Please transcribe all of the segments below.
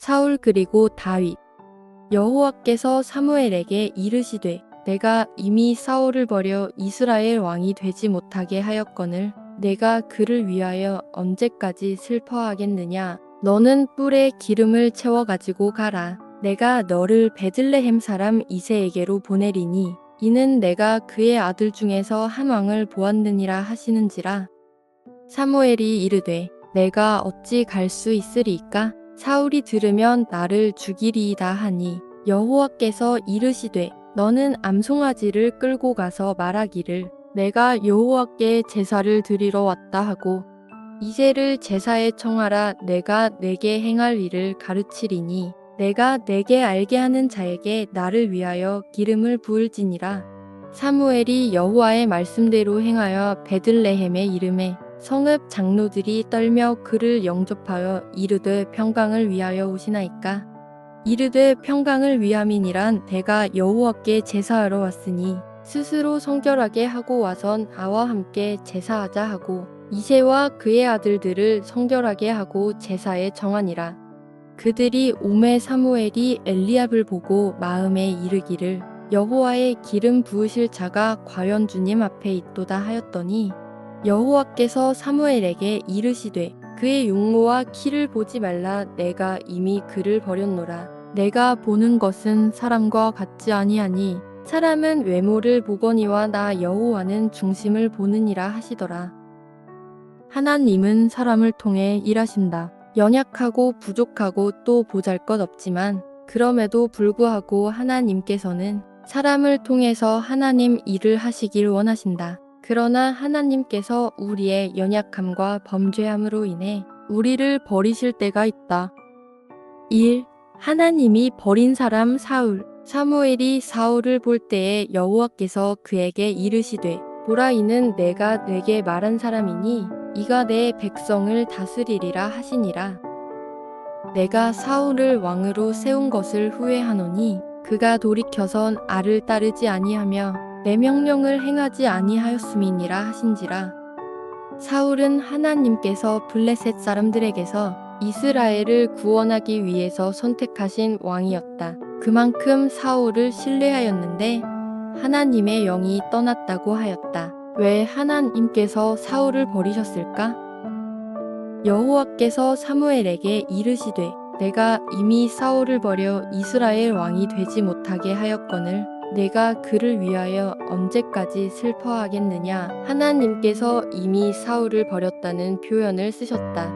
사울 그리고 다윗. 여호와께서 사무엘에게 이르시되 내가 이미 사울을 버려 이스라엘 왕이 되지 못하게 하였거늘 내가 그를 위하여 언제까지 슬퍼하겠느냐. 너는 뿔에 기름을 채워 가지고 가라. 내가 너를 베들레헴 사람 이새에게로 보내리니 이는 내가 그의 아들 중에서 한 왕을 보았느니라 하시는지라. 사무엘이 이르되 내가 어찌 갈 수 있으리이까? 사울이 들으면 나를 죽이리이다 하니 여호와께서 이르시되 너는 암송아지를 끌고 가서 말하기를 내가 여호와께 제사를 드리러 왔다 하고 이새를 제사에 청하라. 내가 내게 행할 일을 가르치리니 내가 내게 알게 하는 자에게 나를 위하여 기름을 부을지니라. 사무엘이 여호와의 말씀대로 행하여 베들레헴에 이르매 성읍 장로들이 떨며 그를 영접하여 이르되 평강을 위하여 오시나이까? 이르되 평강을 위함이니란 내가 여호와께 제사하러 왔으니 스스로 성결하게 하고 와선 나와 함께 제사하자 하고 이새와 그의 아들들을 성결하게 하고 제사에 정하니라. 그들이 오매 사무엘이 엘리압을 보고 마음에 이르기를 여호와의 기름 부으실 자가 과연 주님 앞에 있도다 하였더니 여호와께서 사무엘에게 이르시되 그의 용모와 키를 보지 말라. 내가 이미 그를 버렸노라. 내가 보는 것은 사람과 같지 아니하니 사람은 외모를 보거니와 나 여호와는 중심을 보느니라 하시더라. 하나님은 사람을 통해 일하신다. 연약하고 부족하고 또 보잘것없지만 그럼에도 불구하고 하나님께서는 사람을 통해서 하나님 일을 하시길 원하신다. 그러나 하나님께서 우리의 연약함과 범죄함으로 인해 우리를 버리실 때가 있다. 1. 하나님이 버린 사람 사울. 사무엘이 사울을 볼 때에 여호와께서 그에게 이르시되 보라 이는 내가 내게 말한 사람이니 이가 내 백성을 다스리리라 하시니라. 내가 사울을 왕으로 세운 것을 후회하노니 그가 돌이켜선 나를 따르지 아니하며 내 명령을 행하지 아니하였음이니라 하신지라. 사울은 하나님께서 블레셋 사람들에게서 이스라엘을 구원하기 위해서 선택하신 왕이었다. 그만큼 사울을 신뢰하였는데 하나님의 영이 떠났다고 하였다. 왜 하나님께서 사울을 버리셨을까? 여호와께서 사무엘에게 이르시되 내가 이미 사울을 버려 이스라엘 왕이 되지 못하게 하였거늘 내가 그를 위하여 언제까지 슬퍼하겠느냐. 하나님께서 이미 사울을 버렸다는 표현을 쓰셨다.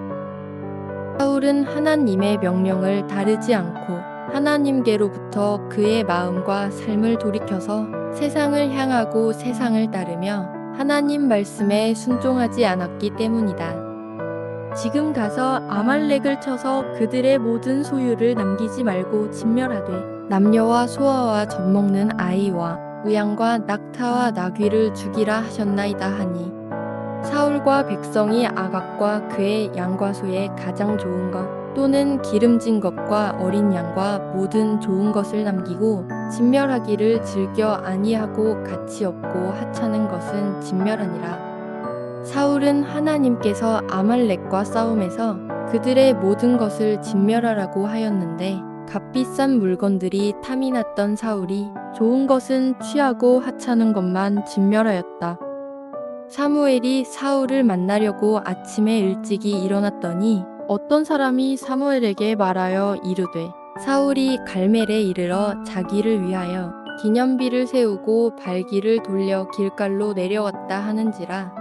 사울은 하나님의 명령을 따르지 않고 하나님께로부터 그의 마음과 삶을 돌이켜서 세상을 향하고 세상을 따르며 하나님 말씀에 순종하지 않았기 때문이다. 지금 가서 아말렉을 쳐서 그들의 모든 소유를 남기지 말고 진멸하되 남녀와 소아와 젖먹는 아이와 우양과 낙타와 나귀를 죽이라 하셨나이다 하니 사울과 백성이 아각과 그의 양과 소의 가장 좋은 것 또는 기름진 것과 어린 양과 모든 좋은 것을 남기고 진멸하기를 즐겨 아니하고 가치 없고 하찮은 것은 진멸하니라. 사울은 하나님께서 아말렉과 싸움에서 그들의 모든 것을 진멸하라고 하였는데 값비싼 물건들이 탐이 났던 사울이 좋은 것은 취하고 하찮은 것만 진멸하였다. 사무엘이 사울을 만나려고 아침에 일찍이 일어났더니 어떤 사람이 사무엘에게 말하여 이르되 사울이 갈멜에 이르러 자기를 위하여 기념비를 세우고 발길을 돌려 길갈로 내려왔다 하는지라.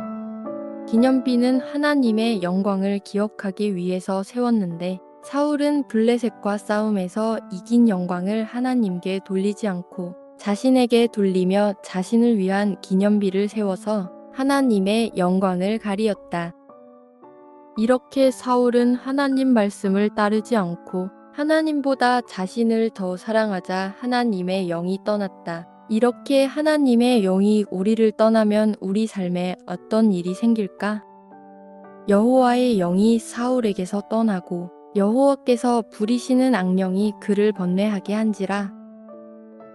기념비는 하나님의 영광을 기억하기 위해서 세웠는데 사울은 블레셋과 싸움에서 이긴 영광을 하나님께 돌리지 않고 자신에게 돌리며 자신을 위한 기념비를 세워서 하나님의 영광을 가리었다. 이렇게 사울은 하나님 말씀을 따르지 않고 하나님보다 자신을 더 사랑하자 하나님의 영이 떠났다. 이렇게 하나님의 영이 우리를 떠나면 우리 삶에 어떤 일이 생길까? 여호와의 영이 사울에게서 떠나고 여호와께서 부리시는 악령이 그를 번뇌하게 한지라.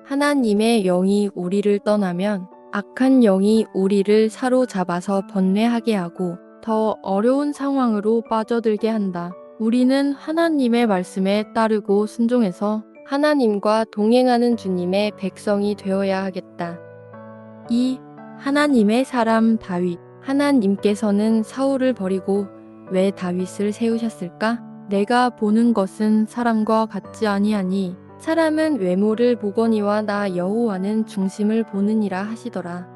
하나님의 영이 우리를 떠나면 악한 영이 우리를 사로잡아서 번뇌하게 하고 더 어려운 상황으로 빠져들게 한다. 우리는 하나님의 말씀에 따르고 순종해서 하나님과 동행하는 주님의 백성이 되어야 하겠다. 2. 하나님의 사람 다윗. 하나님께서는 사울을 버리고 왜 다윗을 세우셨을까? 내가 보는 것은 사람과 같지 아니하니 사람은 외모를 보거니와 나 여호와는 중심을 보느니라 하시더라.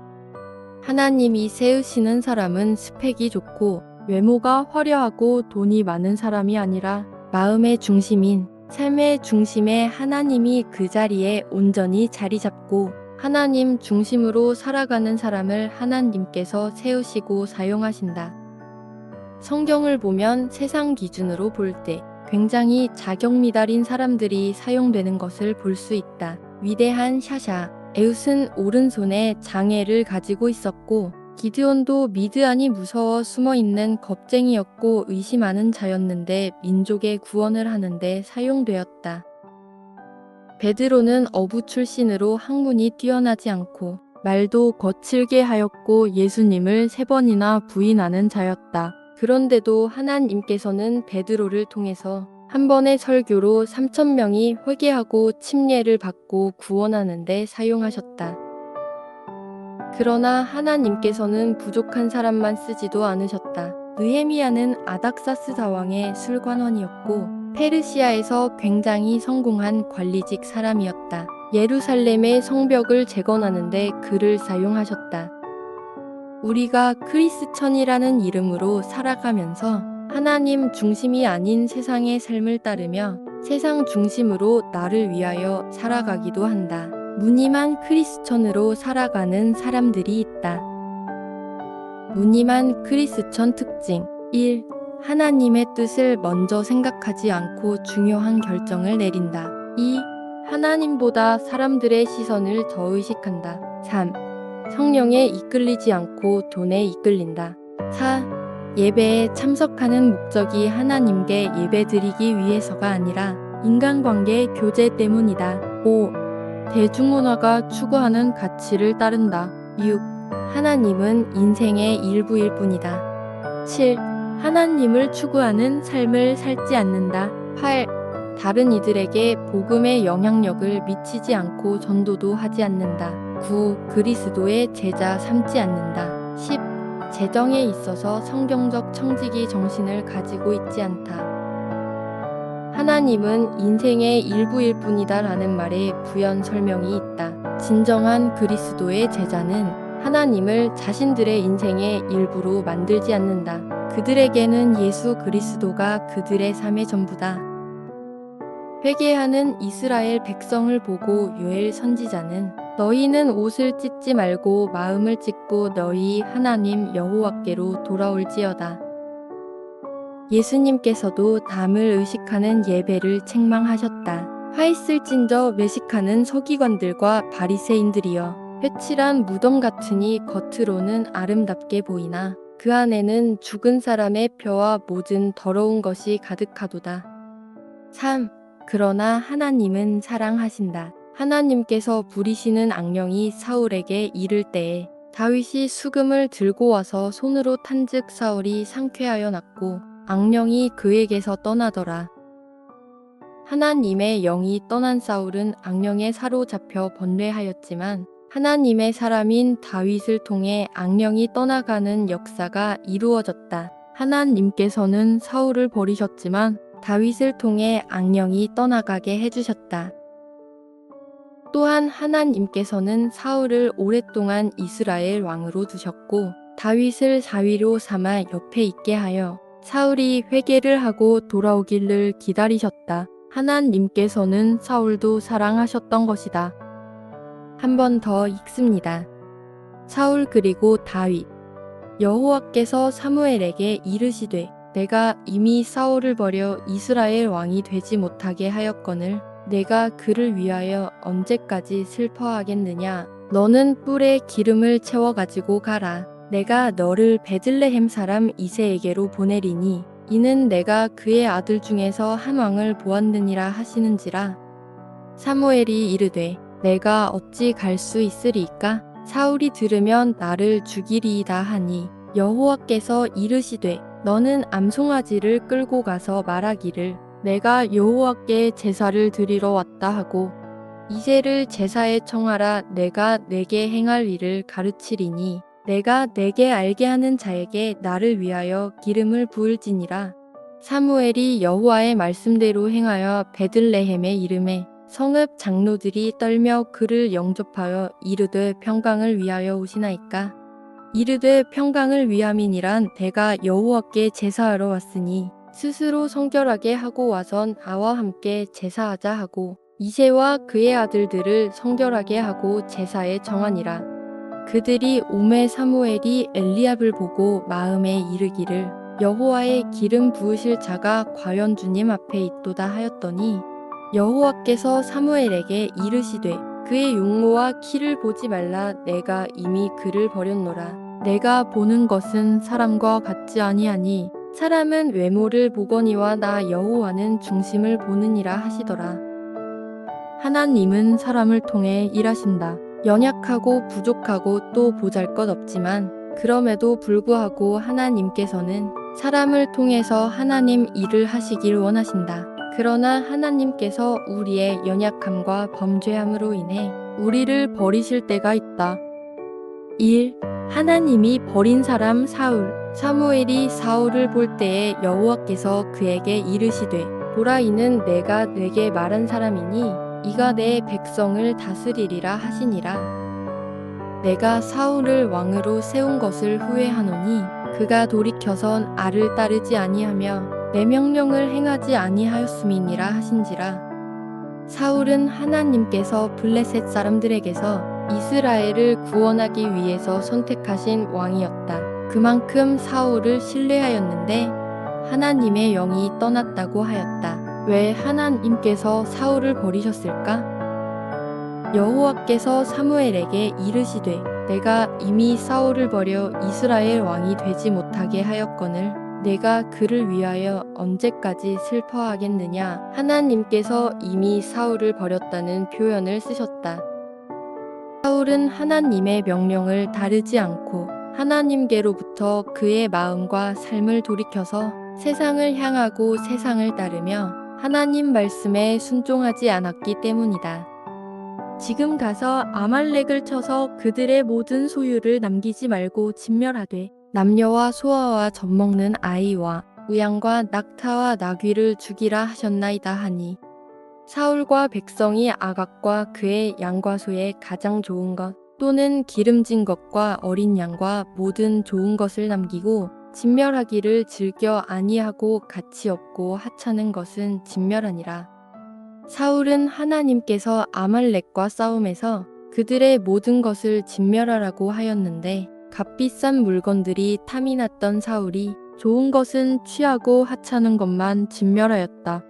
하나님이 세우시는 사람은 스펙이 좋고 외모가 화려하고 돈이 많은 사람이 아니라 마음의 중심인 삶의 중심에 하나님이 그 자리에 온전히 자리 잡고 하나님 중심으로 살아가는 사람을 하나님께서 세우시고 사용하신다. 성경을 보면 세상 기준으로 볼 때 굉장히 자격미달인 사람들이 사용되는 것을 볼 수 있다. 위대한 샤샤, 에웃은 오른손에 장애를 가지고 있었고 기드온도 미드안이 무서워 숨어있는 겁쟁이였고 의심하는 자였는데 민족의 구원을 하는데 사용되었다. 베드로는 어부 출신으로 학문이 뛰어나지 않고 말도 거칠게 하였고 예수님을 3번이나 부인하는 자였다. 그런데도 하나님께서는 베드로를 통해서 한 번의 설교로 3,000명이 회개하고 침례를 받고 구원하는 데 사용하셨다. 그러나 하나님께서는 부족한 사람만 쓰지도 않으셨다. 느헤미야는 아닥사스 다왕의 술관원이었고 페르시아에서 굉장히 성공한 관리직 사람이었다. 예루살렘의 성벽을 재건하는데 그를 사용하셨다. 우리가 크리스천이라는 이름으로 살아가면서 하나님 중심이 아닌 세상의 삶을 따르며 세상 중심으로 나를 위하여 살아가기도 한다. 무늬만 크리스천으로 살아가는 사람들이 있다. 무늬만 크리스천 특징 1. 하나님의 뜻을 먼저 생각하지 않고 중요한 결정을 내린다. 2. 하나님보다 사람들의 시선을 더 의식한다. 3. 성령에 이끌리지 않고 돈에 이끌린다. 4. 예배에 참석하는 목적이 하나님께 예배드리기 위해서가 아니라 인간관계 교제 때문이다. 5. 대중문화가 추구하는 가치를 따른다. 6. 하나님은 인생의 일부일 뿐이다. 7. 하나님을 추구하는 삶을 살지 않는다. 8. 다른 이들에게 복음의 영향력을 미치지 않고 전도도 하지 않는다. 9. 그리스도의 제자 삼지 않는다. 10. 재정에 있어서 성경적 청지기 정신을 가지고 있지 않다. 하나님은 인생의 일부일 뿐이다 라는 말에 부연 설명이 있다. 진정한 그리스도의 제자는 하나님을 자신들의 인생의 일부로 만들지 않는다. 그들에게는 예수 그리스도가 그들의 삶의 전부다. 회개하는 이스라엘 백성을 보고 요엘 선지자는 너희는 옷을 찢지 말고 마음을 찢고 너희 하나님 여호와께로 돌아올지어다. 예수님께서도 담을 의식하는 예배를 책망하셨다. 화 있을진저 외식하는 서기관들과 바리새인들이여 회칠한 무덤 같으니 겉으로는 아름답게 보이나 그 안에는 죽은 사람의 뼈와 모든 더러운 것이 가득하도다. 3. 그러나 하나님은 사랑하신다. 하나님께서 부리시는 악령이 사울에게 이를 때에 다윗이 수금을 들고 와서 손으로 탄즉 사울이 상쾌하여 났고 악령이 그에게서 떠나더라. 하나님의 영이 떠난 사울은 악령에 사로잡혀 번뇌하였지만 하나님의 사람인 다윗을 통해 악령이 떠나가는 역사가 이루어졌다. 하나님께서는 사울을 버리셨지만 다윗을 통해 악령이 떠나가게 해주셨다. 또한 하나님께서는 사울을 오랫동안 이스라엘 왕으로 두셨고 다윗을 사위로 삼아 옆에 있게 하여 사울이 회개를 하고 돌아오기를 기다리셨다. 하나님께서는 사울도 사랑하셨던 것이다. 한 번 더 읽습니다. 사울 그리고 다윗. 여호와께서 사무엘에게 이르시되 내가 이미 사울을 버려 이스라엘 왕이 되지 못하게 하였거늘 내가 그를 위하여 언제까지 슬퍼하겠느냐. 너는 뿔에 기름을 채워 가지고 가라. 내가 너를 베들레헴 사람 이새에게로 보내리니 이는 내가 그의 아들 중에서 한 왕을 보았느니라 하시는지라. 사무엘이 이르되 내가 어찌 갈 수 있으리이까? 사울이 들으면 나를 죽이리이다 하니 여호와께서 이르시되 너는 암송아지를 끌고 가서 말하기를 내가 여호와께 제사를 드리러 왔다 하고 이새를 제사에 청하라. 내가 내게 행할 일을 가르치리니 내가 내게 알게 하는 자에게 나를 위하여 기름을 부을지니라. 사무엘이 여호와의 말씀대로 행하여 베들레헴에 이르매 성읍 장로들이 떨며 그를 영접하여 이르되 평강을 위하여 오시나이까. 이르되 평강을 위함이니란 내가 여호와께 제사하러 왔으니 스스로 성결하게 하고 와선 아와 함께 제사하자 하고 이새와 그의 아들들을 성결하게 하고 제사에 정하니라. 그들이 오매 사무엘이 엘리압을 보고 마음에 이르기를 여호와의 기름 부으실 자가 과연 주님 앞에 있도다 하였더니 여호와께서 사무엘에게 이르시되 그의 용모와 키를 보지 말라. 내가 이미 그를 버렸노라. 내가 보는 것은 사람과 같지 아니하니 사람은 외모를 보거니와 나 여호와는 중심을 보느니라 하시더라. 하나님은 사람을 통해 일하신다. 연약하고 부족하고 또 보잘것없지만 그럼에도 불구하고 하나님께서는 사람을 통해서 하나님 일을 하시길 원하신다. 그러나 하나님께서 우리의 연약함과 범죄함으로 인해 우리를 버리실 때가 있다. 1. 하나님이 버린 사람 사울. 사무엘이 사울을 볼 때에 여호와께서 그에게 이르시되 보라 이는 내가 내게 말한 사람이니 이가 내 백성을 다스리리라 하시니라. 내가 사울을 왕으로 세운 것을 후회하노니 그가 돌이켜선 알을 따르지 아니하며 내 명령을 행하지 아니하였음이니라 하신지라. 사울은 하나님께서 블레셋 사람들에게서 이스라엘을 구원하기 위해서 선택하신 왕이었다. 그만큼 사울을 신뢰하였는데 하나님의 영이 떠났다고 하였다. 왜 하나님께서 사울을 버리셨을까? 여호와께서 사무엘에게 이르시되 내가 이미 사울을 버려 이스라엘 왕이 되지 못하게 하였거늘 내가 그를 위하여 언제까지 슬퍼하겠느냐. 하나님께서 이미 사울을 버렸다는 표현을 쓰셨다. 사울은 하나님의 명령을 따르지 않고 하나님께로부터 그의 마음과 삶을 돌이켜서 세상을 향하고 세상을 따르며 하나님 말씀에 순종하지 않았기 때문이다. 지금 가서 아말렉을 쳐서 그들의 모든 소유를 남기지 말고 진멸하되 남녀와 소아와 젖먹는 아이와 우양과 낙타와 나귀를 죽이라 하셨나이다 하니 사울과 백성이 아각과 그의 양과 소의 가장 좋은 것 또는 기름진 것과 어린 양과 모든 좋은 것을 남기고 진멸하기를 즐겨 아니하고 가치 없고 하찮은 것은 진멸하니라. 사울은 하나님께서 아말렉과 싸움에서 그들의 모든 것을 진멸하라고 하였는데 값비싼 물건들이 탐이 났던 사울이 좋은 것은 취하고 하찮은 것만 진멸하였다.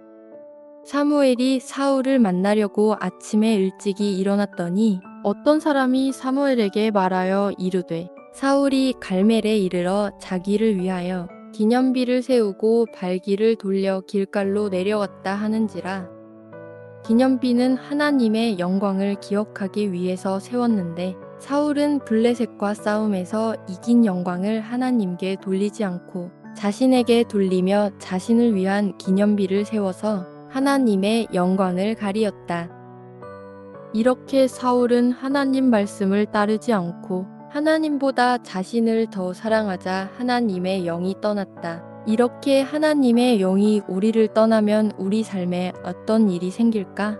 사무엘이 사울을 만나려고 아침에 일찍이 일어났더니 어떤 사람이 사무엘에게 말하여 이르되 사울이 갈멜에 이르러 자기를 위하여 기념비를 세우고 발길을 돌려 길갈로 내려왔다 하는지라. 기념비는 하나님의 영광을 기억하기 위해서 세웠는데 사울은 블레셋과 싸움에서 이긴 영광을 하나님께 돌리지 않고 자신에게 돌리며 자신을 위한 기념비를 세워서 하나님의 영광을 가리었다. 이렇게 사울은 하나님 말씀을 따르지 않고 하나님보다 자신을 더 사랑하자 하나님의 영이 떠났다. 이렇게 하나님의 영이 우리를 떠나면 우리 삶에 어떤 일이 생길까?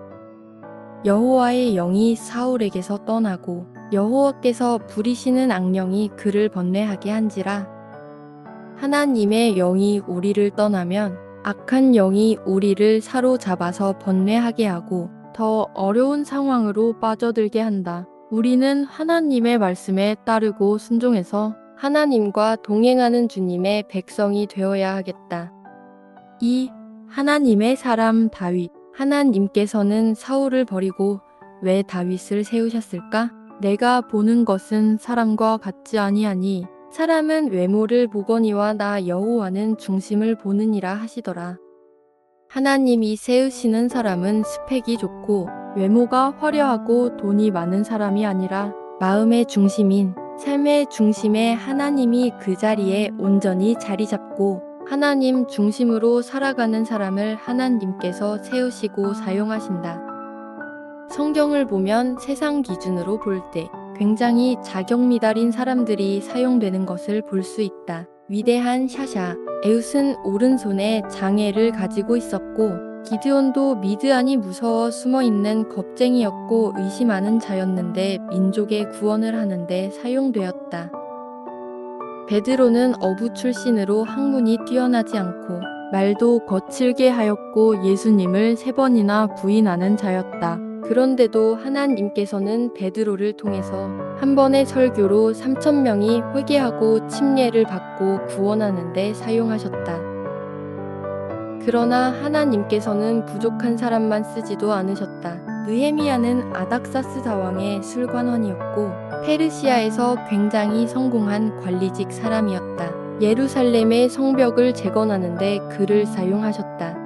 여호와의 영이 사울에게서 떠나고 여호와께서 부리시는 악령이 그를 번뇌하게 한지라. 하나님의 영이 우리를 떠나면 악한 영이 우리를 사로잡아서 번뇌하게 하고 더 어려운 상황으로 빠져들게 한다. 우리는 하나님의 말씀에 따르고 순종해서 하나님과 동행하는 주님의 백성이 되어야 하겠다. 2. 하나님의 사람 다윗. 하나님께서는 사울을 버리고 왜 다윗을 세우셨을까? 내가 보는 것은 사람과 같지 아니하니 사람은 외모를 보거니와 나 여호와는 중심을 보느니라 하시더라. 하나님이 세우시는 사람은 스펙이 좋고 외모가 화려하고 돈이 많은 사람이 아니라 마음의 중심인 삶의 중심에 하나님이 그 자리에 온전히 자리 잡고 하나님 중심으로 살아가는 사람을 하나님께서 세우시고 사용하신다. 성경을 보면 세상 기준으로 볼 때 굉장히 자격미달인 사람들이 사용되는 것을 볼 수 있다. 위대한 샤샤, 에웃은 오른손에 장애를 가지고 있었고 기드온도 미드안이 무서워 숨어있는 겁쟁이였고 의심하는 자였는데 민족의 구원을 하는데 사용되었다. 베드로는 어부 출신으로 학문이 뛰어나지 않고 말도 거칠게 하였고 예수님을 3번이나 부인하는 자였다. 그런데도 하나님께서는 베드로를 통해서 한 번의 설교로 3,000명이 회개하고 침례를 받고 구원하는 데 사용하셨다. 그러나 하나님께서는 부족한 사람만 쓰지도 않으셨다. 느헤미야는 아닥사스 다왕의 술관원이었고 페르시아에서 굉장히 성공한 관리직 사람이었다. 예루살렘의 성벽을 재건하는데 그를 사용하셨다.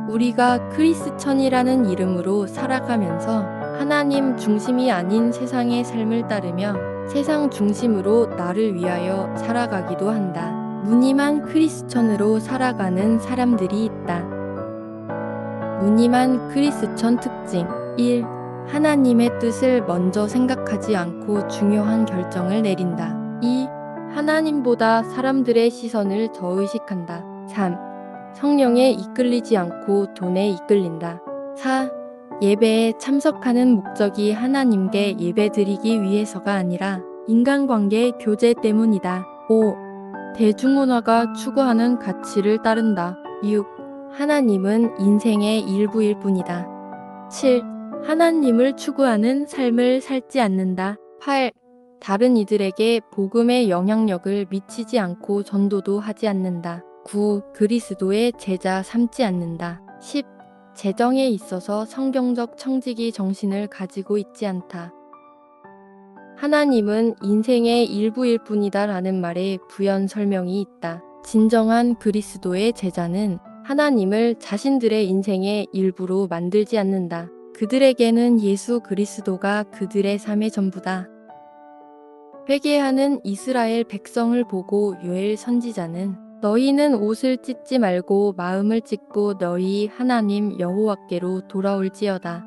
우리가 크리스천이라는 이름으로 살아가면서 하나님 중심이 아닌 세상의 삶을 따르며 세상 중심으로 나를 위하여 살아가기도 한다. 무늬만 크리스천으로 살아가는 사람들이 있다. 무늬만 크리스천 특징 1. 하나님의 뜻을 먼저 생각하지 않고 중요한 결정을 내린다. 2. 하나님보다 사람들의 시선을 더 의식한다. 3. 성령에 이끌리지 않고 돈에 이끌린다. 4. 예배에 참석하는 목적이 하나님께 예배드리기 위해서가 아니라 인간관계 교제 때문이다. 5. 대중문화가 추구하는 가치를 따른다. 6. 하나님은 인생의 일부일 뿐이다. 7. 하나님을 추구하는 삶을 살지 않는다. 8. 다른 이들에게 복음의 영향력을 미치지 않고 전도도 하지 않는다. 9. 그리스도의 제자 삼지 않는다. 10. 재정에 있어서 성경적 청지기 정신을 가지고 있지 않다. 하나님은 인생의 일부일 뿐이다 라는 말에 부연 설명이 있다. 진정한 그리스도의 제자는 하나님을 자신들의 인생의 일부로 만들지 않는다. 그들에게는 예수 그리스도가 그들의 삶의 전부다. 회개하는 이스라엘 백성을 보고 요엘 선지자는 너희는 옷을 찢지 말고 마음을 찢고 너희 하나님 여호와께로 돌아올지어다.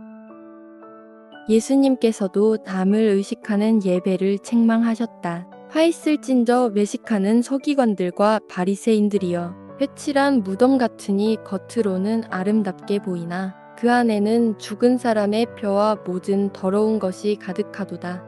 예수님께서도 남을 의식하는 예배를 책망하셨다. 화 있을진저 외식하는 서기관들과 바리새인들이여 회칠한 무덤 같으니 겉으로는 아름답게 보이나 그 안에는 죽은 사람의 뼈와 모든 더러운 것이 가득하도다.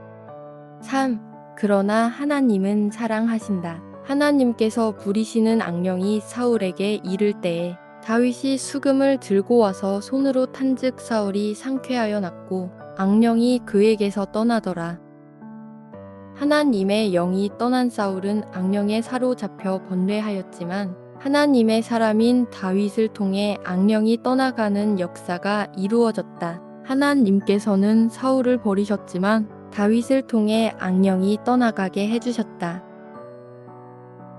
3. 그러나 하나님은 사랑하신다. 하나님께서 부리시는 악령이 사울에게 이를 때에 다윗이 수금을 들고 와서 손으로 탄즉 사울이 상쾌하여 났고 악령이 그에게서 떠나더라. 하나님의 영이 떠난 사울은 악령에 사로잡혀 번뇌하였지만 하나님의 사람인 다윗을 통해 악령이 떠나가는 역사가 이루어졌다. 하나님께서는 사울을 버리셨지만 다윗을 통해 악령이 떠나가게 해주셨다.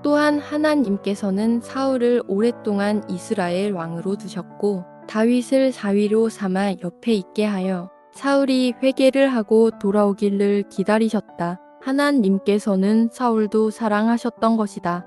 또한 하나님께서는 사울을 오랫동안 이스라엘 왕으로 두셨고 다윗을 사위로 삼아 옆에 있게 하여 사울이 회개를 하고 돌아오기를 기다리셨다. 하나님께서는 사울도 사랑하셨던 것이다.